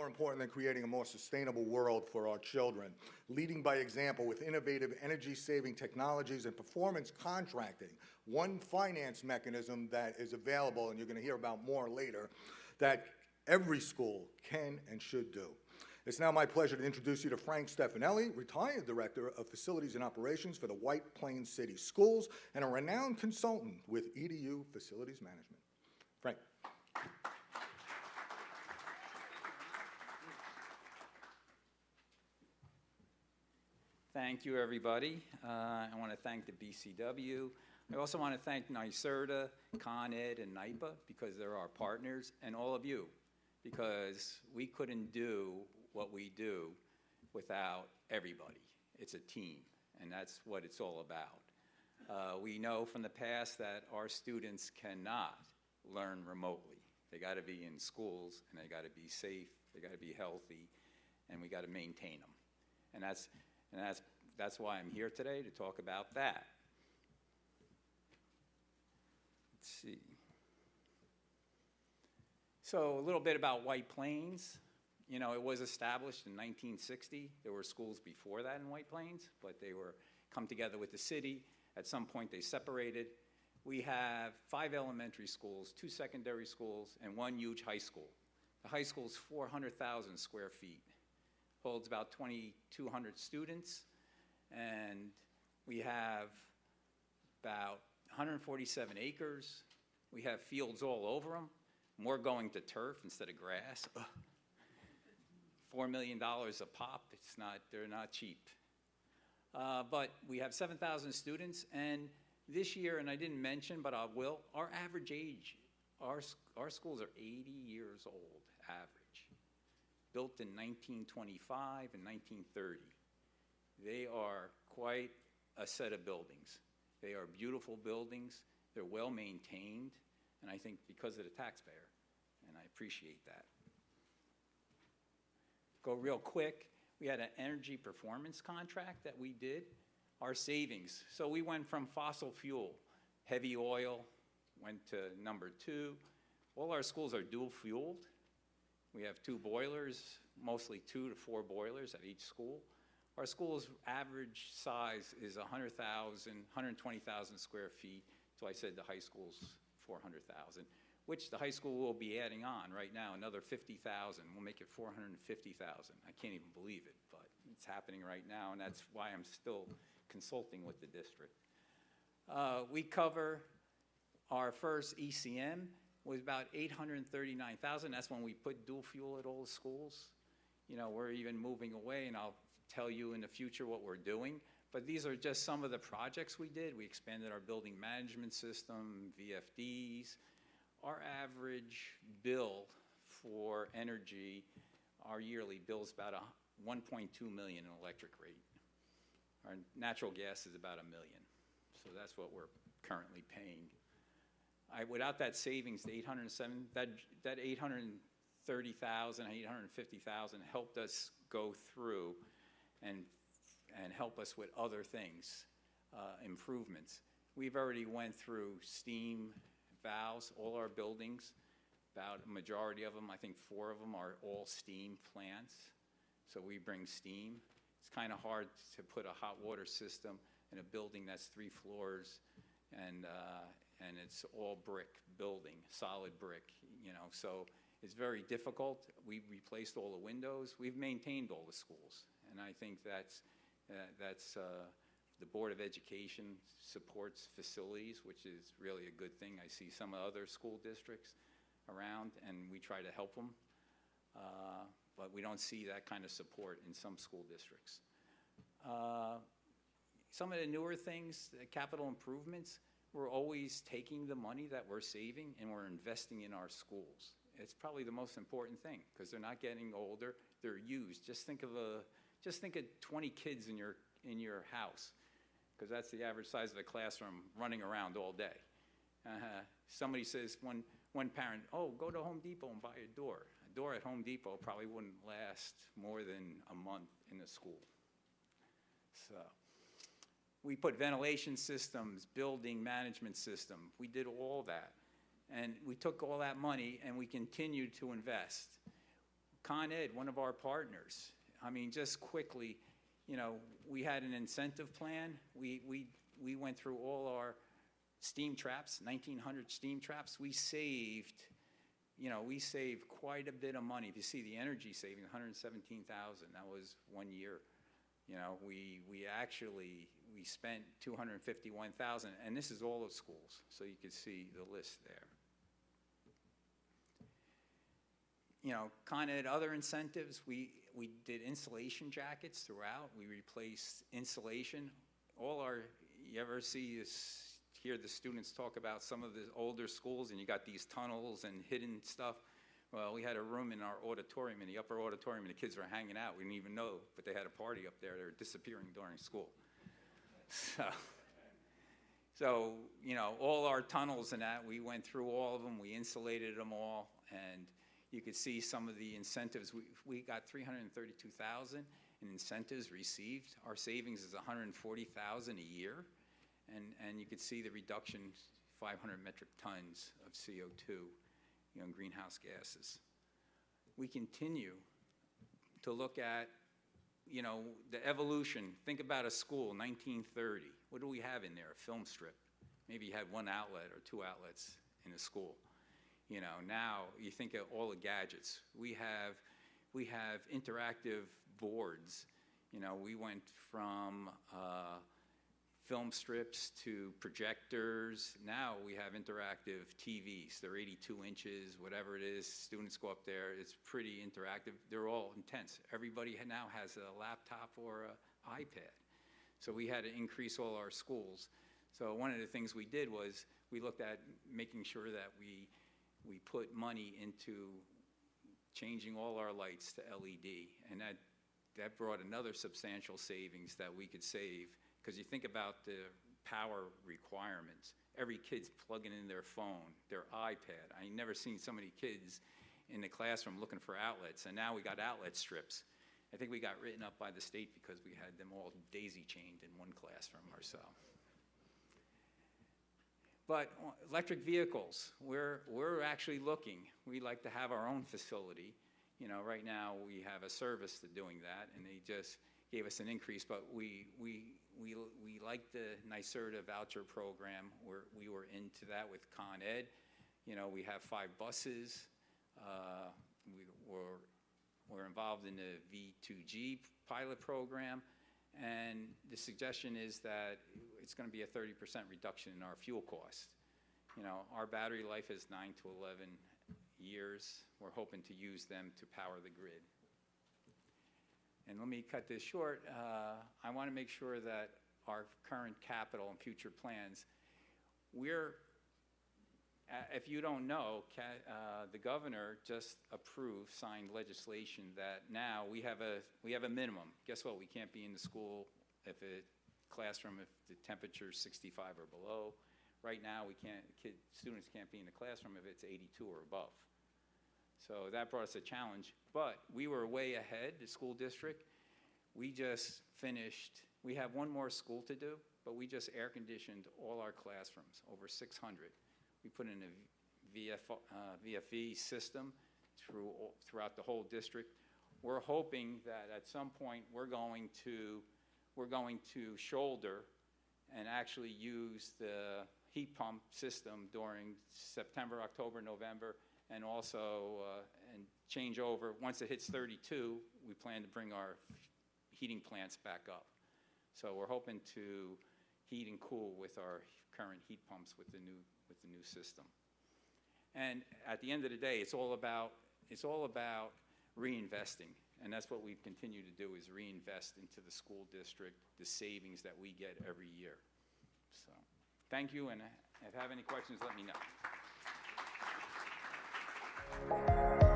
important than creating a more sustainable world for our children. Leading by example with innovative energy-saving technologies and performance contracting, one finance mechanism that is available, and you're going to hear about more later, that every school can and should do. It's now my pleasure to introduce you to Frank Stefanelli, retired Director of Facilities and Operations for the White Plains City Schools and a renowned consultant with EDU Facilities Management. Frank. Thank you, everybody. I want to thank the BCW. I also want to thank NYSERDA, Con Ed, and NYPA because they're our partners, and all of you, because we couldn't do what we do without everybody. It's a team, and that's what it's all about. We know from the past that our students cannot learn remotely. They got to be in schools, and they got to be safe, they got to be healthy, and we got to maintain them. And that's why I'm here today, to talk about that. Let's see. So a little bit about White Plains. You know, it was established in 1960. There were schools before that in White Plains, but they were come together with the city. At some point, they separated. We have 5 elementary schools, 2 secondary schools, and 1 huge high school. The high school is 400,000 square feet, holds about 2,200 students, and we have about 147 acres. We have fields all over them. More going to turf instead of grass. $4 million a pop. They're not cheap. But we have 7,000 students, and this year, and I didn't mention, but I will, our average age, our schools are 80 years old, average. Built in 1925 and 1930. They are quite a set of buildings. They are beautiful buildings. They're well maintained, and I think because of the taxpayer, and I appreciate that. Go real quick, we had an energy performance contract that we did. Our savings, so we went from fossil fuel, heavy oil, went to number 2. All our schools are dual fueled. We have 2 boilers, mostly 2 to 4 boilers at each school. Our school's average size is 120,000 square feet, so I said the high school's 400,000. Which the high school will be adding on right now, another 50,000. We'll make it 450,000. I can't even believe it, but it's happening right now, and that's why I'm still consulting with the district. We cover our first ECM was about 839,000. That's when we put dual fuel at all the schools. You know, we're even moving away, and I'll tell you in the future what we're doing. But these are just some of the projects we did. We expanded our building management system, VFDs. Our average bill for energy, our yearly bill is about $1.2 million in electric rate. Our natural gas is about $1 million. So that's what we're currently paying. Without that savings, the 830,000, 850,000 helped us go through and help us with other things, improvements. We've already went through steam valves, all our buildings, about a majority of them, I think 4 of them are all steam plants. So we bring steam. It's kind of hard to put a hot water system in a building that's 3 floors and it's all brick building, solid brick, you know, so it's very difficult. We replaced all the windows. We've maintained all the schools, and I think that's the Board of Education supports facilities, which is really a good thing. I see some other school districts around, and we try to help them, but we don't see that kind of support in some school districts. Some of the newer things, the capital improvements, we're always taking the money that we're saving and we're investing in our schools. It's probably the most important thing because they're not getting older, they're used. Just think of 20 kids in your house, because that's the average size of the classroom running around all day. Somebody says, one parent, oh, go to Home Depot and buy a door. A door at Home Depot probably wouldn't last more than a month in the school. So we put ventilation systems, building management system. We did all that. And we took all that money and we continued to invest. Con Ed, one of our partners. I mean, just quickly, you know, we had an incentive plan. We went through all our steam traps, 1,900 steam traps. We saved quite a bit of money. If you see the energy saving, 117,000, that was 1 year. You know, we spent 251,000, and this is all of schools, so you can see the list there. You know, Con Ed, other incentives, we did insulation jackets throughout. We replaced insulation. You ever hear the students talk about some of the older schools, and you got these tunnels and hidden stuff? Well, we had a room in our auditorium, in the upper auditorium, and the kids were hanging out. We didn't even know, but they had a party up there. They were disappearing during school. So, you know, all our tunnels and that, we went through all of them. We insulated them all, and you could see some of the incentives. We got $332,000 in incentives received. Our savings is $140,000 a year, and you could see the reduction, 500 metric tons of CO2, you know, in greenhouse gases. We continue to look at, you know, the evolution. Think about a school, 1930. What do we have in there? A film strip. Maybe you had one outlet or two outlets in a school. You know, now you think of all the gadgets. We have interactive boards. You know, we went from film strips to projectors. Now we have interactive TVs. They're 82 inches, whatever it is. Students go up there. It's pretty interactive. They're all intense. Everybody now has a laptop or an iPad. So we had to increase all our schools. So one of the things we did was we looked at making sure that we put money into changing all our lights to LED, and that brought another substantial savings that we could save, because you think about the power requirements. Every kid's plugging in their phone, their iPad. I never seen so many kids in the classroom looking for outlets, and now we got outlet strips. I think we got written up by the state because we had them all daisy-chained in one classroom or so. But electric vehicles, we're actually looking. We like to have our own facility. You know, right now we have a service to doing that, and they just gave us an increase. But we like the NYSERDA voucher program. We were into that with Con Ed. You know, we have 5 buses. We're involved in the V2G pilot program. And the suggestion is that it's going to be a 30% reduction in our fuel cost. You know, our battery life is 9 to 11 years. We're hoping to use them to power the grid. And let me cut this short. I want to make sure that our current capital and future plans, if you don't know, the governor just signed legislation that now we have a minimum. Guess what? We can't be in the school if the temperature is 65 or below. Right now, students can't be in the classroom if it's 82 or above. So that brought us a challenge. But we were way ahead, the school district. We just finished. We have one more school to do, but we just air conditioned all our classrooms, over 600. We put in a VFE system throughout the whole district. We're hoping that at some point we're going to shoulder and actually use the heat pump system during September, October, November, and also and change over. Once it hits 32, we plan to bring our heating plants back up. So we're hoping to heat and cool with our current heat pumps with the new system. And at the end of the day, it's all about reinvesting, and that's what we've continued to do, is reinvest into the school district, the savings that we get every year. So thank you, and if you have any questions, let me know.